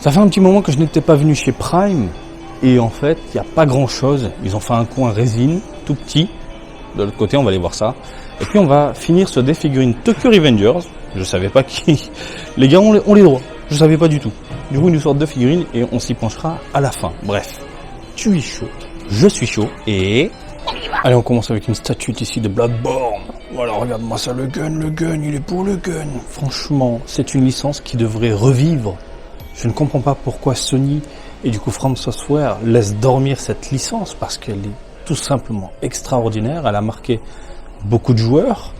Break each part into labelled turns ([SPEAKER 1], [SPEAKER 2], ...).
[SPEAKER 1] Ça fait un petit moment que je n'étais pas venu chez Prime et en fait il n'y a pas grand chose. Ils ont fait un coin résine tout petit. De l'autre côté on va aller voir ça. Et puis on va finir ce des figurines Tokyo Revengers. Je savais pas qui. Les gars ont les droits. Je savais pas du tout. Du coup ils nous sortent deux figurines et on s'y penchera à la fin. Bref, tu es chaud, je suis chaud et... Allez, on commence avec une statue ici de Bloodborne. Voilà, regarde-moi ça, le gun, il est pour le gun. Franchement, c'est une licence qui devrait revivre. Je ne comprends pas pourquoi Sony et du coup From Software laissent dormir cette licence parce qu'elle est tout simplement extraordinaire. Elle a marqué beaucoup de joueurs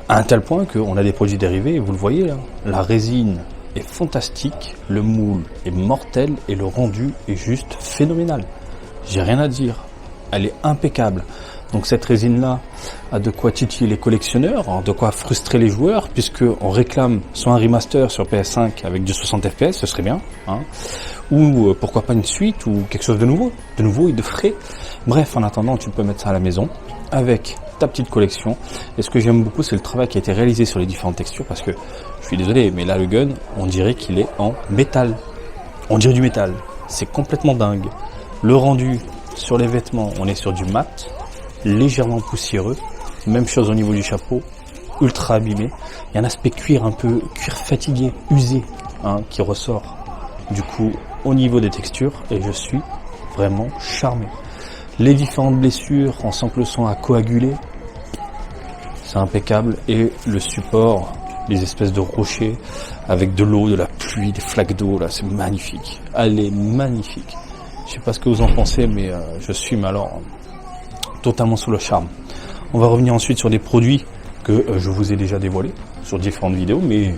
[SPEAKER 1] à un tel point qu'on a des produits dérivés et vous le voyez là. La résine est fantastique, le moule est mortel et le rendu est juste phénoménal. J'ai rien à dire. Elle est impeccable. Donc cette résine-là a de quoi titiller les collectionneurs, de quoi frustrer les joueurs, puisqu'on réclame soit un remaster sur PS5 avec du 60 FPS, ce serait bien, hein, ou pourquoi pas une suite, ou quelque chose de nouveau et de frais. Bref, en attendant, tu peux mettre ça à la maison, avec ta petite collection. Et ce que j'aime beaucoup, c'est le travail qui a été réalisé sur les différentes textures, parce que, je suis désolé, mais là, le gun, on dirait qu'il est en métal. On dirait du métal. C'est complètement dingue. Le rendu sur les vêtements, on est sur du mat, légèrement poussiéreux. Même chose au niveau du chapeau, ultra abîmé. Il y a un aspect cuir, un peu cuir fatigué, usé, hein, qui ressort du coup au niveau des textures et je suis vraiment charmé. Les différentes blessures, on sent que le sang a coagulé, c'est impeccable. Et le support, les espèces de rochers avec de l'eau, de la pluie, des flaques d'eau, là, c'est magnifique. Elle est magnifique. Je sais pas ce que vous en pensez, mais je suis alors totalement sous le charme. On va revenir ensuite sur des produits que je vous ai déjà dévoilés sur différentes vidéos, mais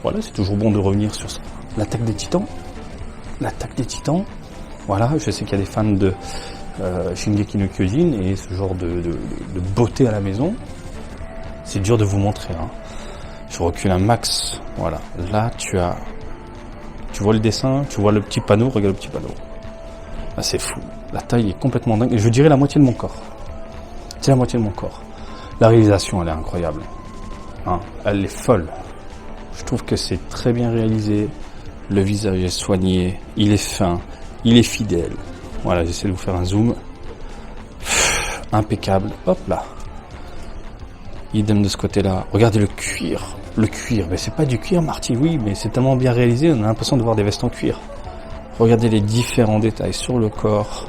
[SPEAKER 1] voilà, c'est toujours bon de revenir sur ça. L'attaque des titans. Voilà, je sais qu'il y a des fans de Shingeki no Kyojin et ce genre de beauté à la maison. C'est dur de vous montrer, hein. Je recule un max. Voilà, là tu vois le dessin, tu vois le petit panneau, regarde le petit panneau. Là, c'est fou. La taille est complètement dingue. Et je dirais la moitié de mon corps. C'est la moitié de mon corps. La réalisation, elle est incroyable. Hein, elle est folle. Je trouve que c'est très bien réalisé. Le visage est soigné. Il est fin. Il est fidèle. Voilà, j'essaie de vous faire un zoom. Impeccable. Hop là. Idem de ce côté-là. Regardez le cuir. Le cuir. Mais c'est pas du cuir, Marty, oui, mais c'est tellement bien réalisé, on a l'impression de voir des vestes en cuir. Regardez les différents détails sur le corps.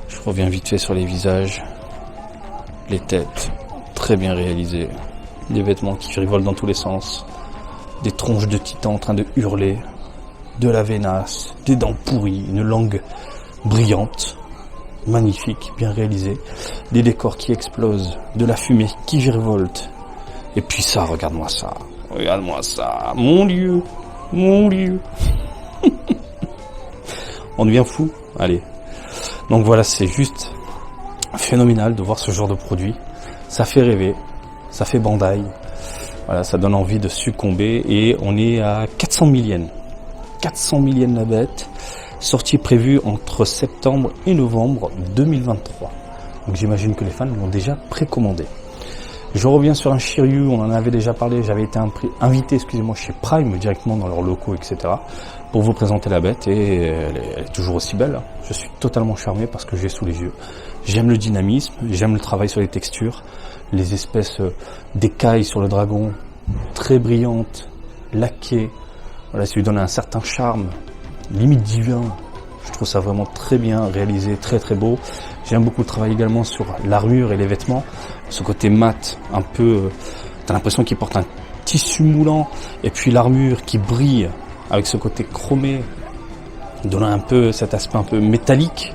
[SPEAKER 1] Je reviens vite fait sur les visages. Les têtes, très bien réalisées. Des vêtements qui frivolent dans tous les sens. Des tronches de titans en train de hurler. De la veinasse, des dents pourries, une langue brillante. Magnifique, bien réalisée. Des décors qui explosent, de la fumée qui virevolte. Et puis ça, regarde-moi ça. Regarde-moi ça. Mon Dieu. On devient fou. Allez. Donc voilà, c'est juste phénoménal de voir ce genre de produit. Ça fait rêver. Ça fait Bandai. Voilà, ça donne envie de succomber. Et on est à 400 000 yens. 400 000 yens la bête. Sortie prévue entre septembre et novembre 2023. Donc j'imagine que les fans l'ont déjà précommandé. Je reviens sur un Shiryu, on en avait déjà parlé, j'avais été invité chez Prime, directement dans leurs locaux, etc. pour vous présenter la bête, et elle est toujours aussi belle. Je suis totalement charmé parce que j'ai sous les yeux. J'aime le dynamisme, j'aime le travail sur les textures, les espèces d'écailles sur le dragon, très brillantes, laquées. Voilà, ça lui donne un certain charme, limite divin. Je trouve ça vraiment très bien réalisé, très très beau. J'aime beaucoup le travail également sur l'armure et les vêtements. Ce côté mat, un peu... t'as l'impression qu'il porte un tissu moulant. Et puis l'armure qui brille avec ce côté chromé, donnant un peu cet aspect un peu métallique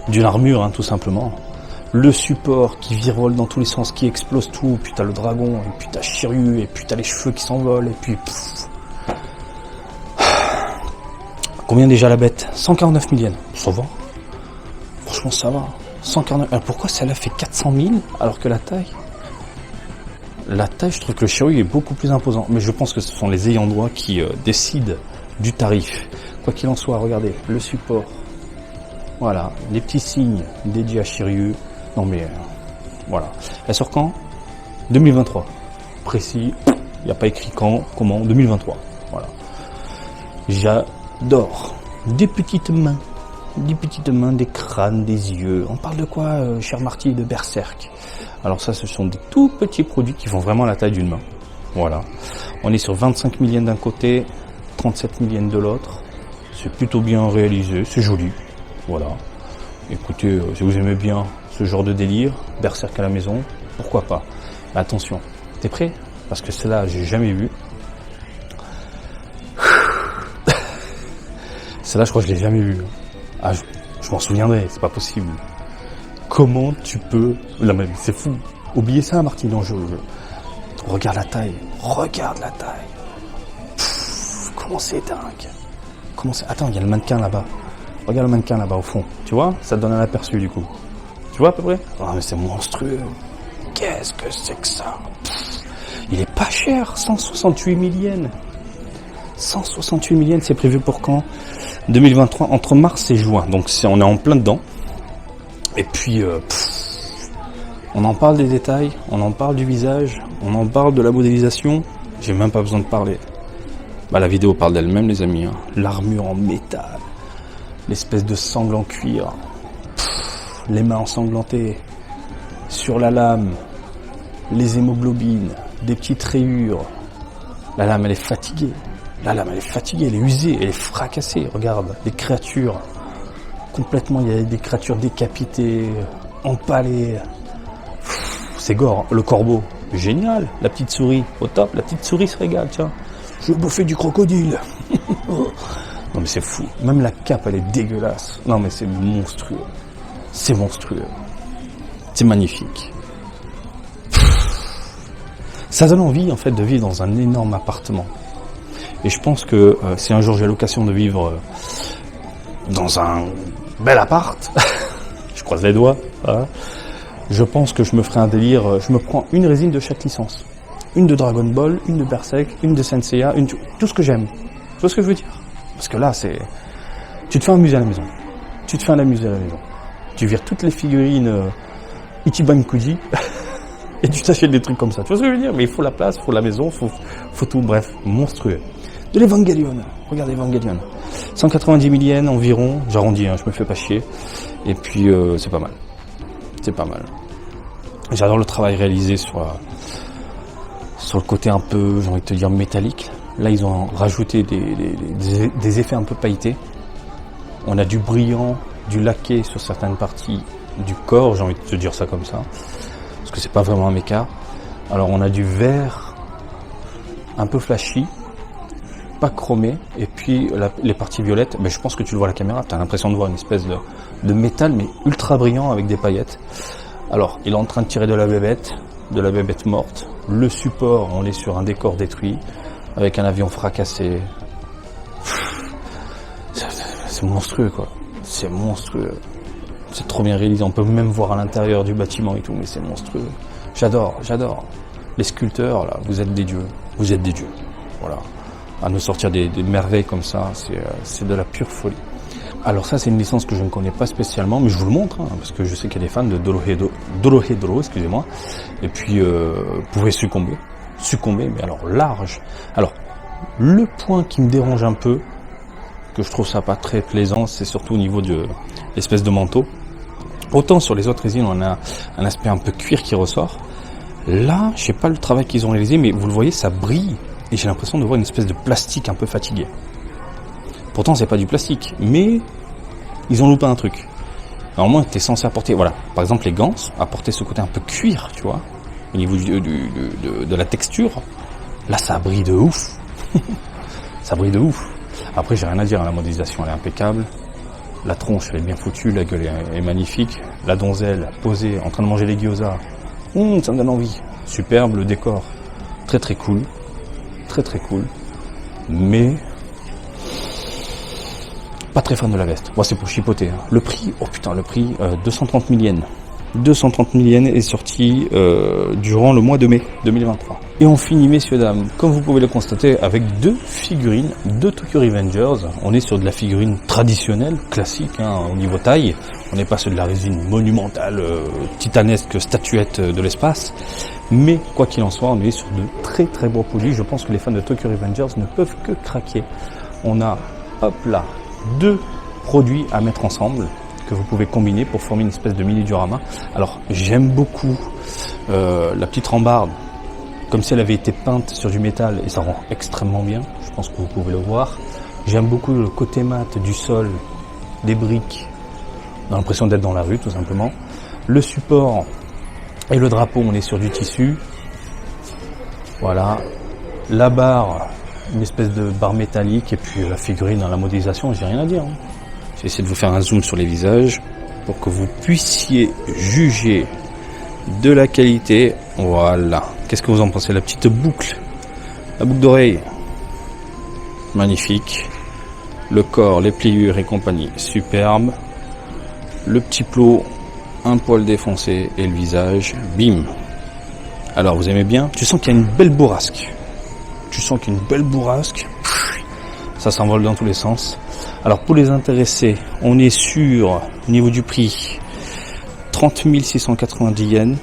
[SPEAKER 1] d'une armure, hein, tout simplement. Le support qui virevole dans tous les sens, qui explose tout. Puis t'as le dragon, et puis t'as Shiryu, et puis t'as les cheveux qui s'envolent, et puis... Combien déjà la bête? 149 000 yens. Ça va. Franchement, ça va. 149. Alors pourquoi celle-là fait 400 000 alors que la taille, je trouve que le Shiryu est beaucoup plus imposant. Mais je pense que ce sont les ayants droit qui décident du tarif. Quoi qu'il en soit, regardez, le support. Voilà, les petits signes dédiés à Shiryu. Non mais, voilà. Elle sort quand? 2023. Précis, il n'y a pas écrit quand, comment, 2023. Voilà. d'or, des petites mains, des crânes, des yeux. On parle de quoi, cher Marty? De Berserk. Alors ça, ce sont des tout petits produits qui font vraiment la taille d'une main. Voilà. On est sur 25 000 yens d'un côté, 37 000 yens de l'autre. C'est plutôt bien réalisé, c'est joli. Voilà. Écoutez, si vous aimez bien ce genre de délire, Berserk à la maison, pourquoi pas. Mais attention, t'es prêt? Parce que celle-là, j'ai jamais vu. Celle-là, je crois que je l'ai jamais vue. Ah, je m'en souviendrai, c'est pas possible. Comment tu peux... Là, mais c'est fou. Oubliez ça, Marty. Non, regarde la taille. Regarde la taille. Comment c'est dingue. Attends, il y a le mannequin là-bas. Regarde le mannequin là-bas au fond. Tu vois? Ça te donne un aperçu du coup. Tu vois à peu près? Ah, mais c'est monstrueux. Qu'est-ce que c'est que ça? Il est pas cher. 168 000 yens. 168 000 yens, c'est prévu pour quand? 2023, entre mars et juin. Donc on est en plein dedans. Et puis, on en parle des détails, on en parle du visage, on en parle de la modélisation. J'ai même pas besoin de parler. Bah, la vidéo parle d'elle-même, les amis. Hein. L'armure en métal, l'espèce de sangle en cuir, les mains ensanglantées, sur la lame, les hémoglobines, des petites rayures. La lame, elle est fatiguée. Elle est usée, elle est fracassée. Regarde, les créatures. Complètement, il y a des créatures décapitées, empalées. C'est gore. Le corbeau, génial. La petite souris, au top. La petite souris se régale, tiens. Je vais bouffer du crocodile. Non mais c'est fou. Même la cape, elle est dégueulasse. Non mais c'est monstrueux. C'est monstrueux. C'est magnifique. Ça donne envie, en fait, de vivre dans un énorme appartement. Et je pense que si un jour j'ai l'occasion de vivre dans un bel appart, je croise les doigts, voilà, je pense que je me ferai un délire, je me prends une résine de chaque licence. Une de Dragon Ball, une de Berserk, une de Senseiya, tout ce que j'aime. Tu vois ce que je veux dire? Parce que là, tu te fais un musée à la maison. Tu vires toutes les figurines Ichiban Kuji et tu t'achètes des trucs comme ça. Tu vois ce que je veux dire? Mais il faut la place, il faut la maison, faut tout, bref, monstrueux. De l'Evangelion, regardez Evangelion. 190 000 yens environ, j'arrondis, hein, je me fais pas chier. Et puis c'est pas mal. J'adore le travail réalisé sur le côté un peu, j'ai envie de te dire, métallique. Là, ils ont rajouté des effets un peu pailletés. On a du brillant, du laqué sur certaines parties du corps, j'ai envie de te dire ça comme ça. Parce que c'est pas vraiment un méca. Alors on a du vert un peu flashy, pas chromé, et puis les parties violettes, je pense que tu le vois à la caméra, tu as l'impression de voir une espèce de métal mais ultra brillant avec des paillettes. Alors il est en train de tirer de la bébête morte. Le support, on est sur un décor détruit avec un avion fracassé. C'est monstrueux quoi, c'est monstrueux. C'est trop bien réalisé, on peut même voir à l'intérieur du bâtiment et tout, mais c'est monstrueux. J'adore. Les sculpteurs là, vous êtes des dieux. Voilà. À nous sortir des merveilles comme ça, c'est de la pure folie. Alors ça, c'est une licence que je ne connais pas spécialement, mais je vous le montre, hein, parce que je sais qu'il y a des fans de Dorohedoro, excusez-moi, et puis vous pouvez succomber, mais alors large. Alors, le point qui me dérange un peu, que je trouve ça pas très plaisant, c'est surtout au niveau de l'espèce de manteau. Autant sur les autres résines, on a un aspect un peu cuir qui ressort. Là, je sais pas le travail qu'ils ont réalisé, mais vous le voyez, ça brille. Et j'ai l'impression de voir une espèce de plastique un peu fatigué. Pourtant, c'est pas du plastique, mais ils ont loupé un truc. Normalement, t'es censé apporter, voilà, par exemple les gants, apporter ce côté un peu cuir, tu vois, au niveau de la texture. Là, ça brille de ouf. Ça brille de ouf. Après, j'ai rien à dire, la modélisation, elle est impeccable. La tronche, elle est bien foutue, la gueule est magnifique. La donzelle, posée, en train de manger les gyoza. Ça me donne envie. Superbe, le décor, très très cool. Très cool, mais pas très fan de la veste. Moi, c'est pour chipoter. Hein. Le prix, 230 000 yens. 230 000 yens est sorti durant le mois de mai 2023. Et on finit, messieurs, dames, comme vous pouvez le constater, avec deux figurines de Tokyo Revengers. On est sur de la figurine traditionnelle, classique, hein, au niveau taille. On n'est pas sur de la résine monumentale, titanesque, statuette de l'espace. Mais, quoi qu'il en soit, on est sur de très très beaux produits. Je pense que les fans de Tokyo Revengers ne peuvent que craquer. On a hop là, 2 produits à mettre ensemble que vous pouvez combiner pour former une espèce de mini diorama. Alors j'aime beaucoup la petite rambarde, comme si elle avait été peinte sur du métal et ça rend extrêmement bien, je pense que vous pouvez le voir. J'aime beaucoup le côté mat du sol, des briques, on a l'impression d'être dans la rue tout simplement. Le support et le drapeau, on est sur du tissu. Voilà, la barre, une espèce de barre métallique et puis la figurine dans la modélisation, j'ai rien à dire. Je vais essayer de vous faire un zoom sur les visages pour que vous puissiez juger de la qualité. Voilà. Qu'est-ce que vous en pensez? La petite boucle, la boucle d'oreille, magnifique. Le corps, les pliures et compagnie, superbe. Le petit plot, un poil défoncé et le visage, bim. Alors vous aimez bien? Tu sens qu'il y a une belle bourrasque. Ça s'envole dans tous les sens. Alors pour les intéressés, on est sur, au niveau du prix, 30 690 yens.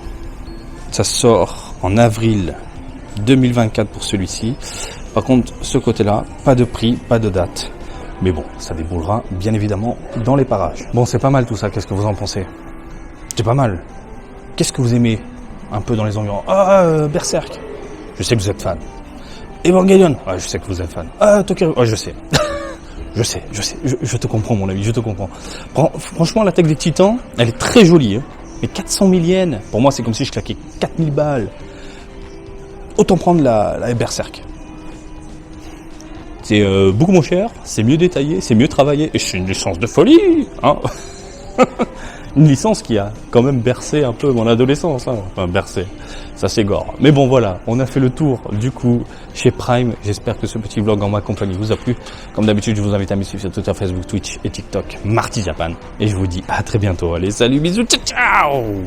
[SPEAKER 1] Ça sort en avril 2024 pour celui-ci. Par contre, ce côté-là, pas de prix, pas de date. Mais bon, ça déboulera bien évidemment dans les parages. Bon, c'est pas mal tout ça, qu'est-ce que vous en pensez? C'est pas mal. Qu'est-ce que vous aimez un peu dans les environs? Berserk, je sais que vous êtes fan. Evangelion, je sais que vous êtes fan. Tokyo, je sais. je te comprends mon ami, je te comprends. Franchement, l'attaque des titans, elle est très jolie. Hein. Mais 400 000 yens, pour moi c'est comme si je claquais 4000 balles. Autant prendre la Berserk. C'est beaucoup moins cher, c'est mieux détaillé, c'est mieux travaillé. Et c'est une licence de folie, hein. Une licence qui a quand même bercé un peu mon adolescence, hein. Enfin bercé, ça c'est gore. Mais bon voilà, on a fait le tour du coup chez Prime. J'espère que ce petit vlog en ma compagnie vous a plu. Comme d'habitude, je vous invite à me suivre sur Twitter, Facebook, Twitch et TikTok, Marty Japan. Et je vous dis à très bientôt. Allez, salut, bisous, ciao, ciao.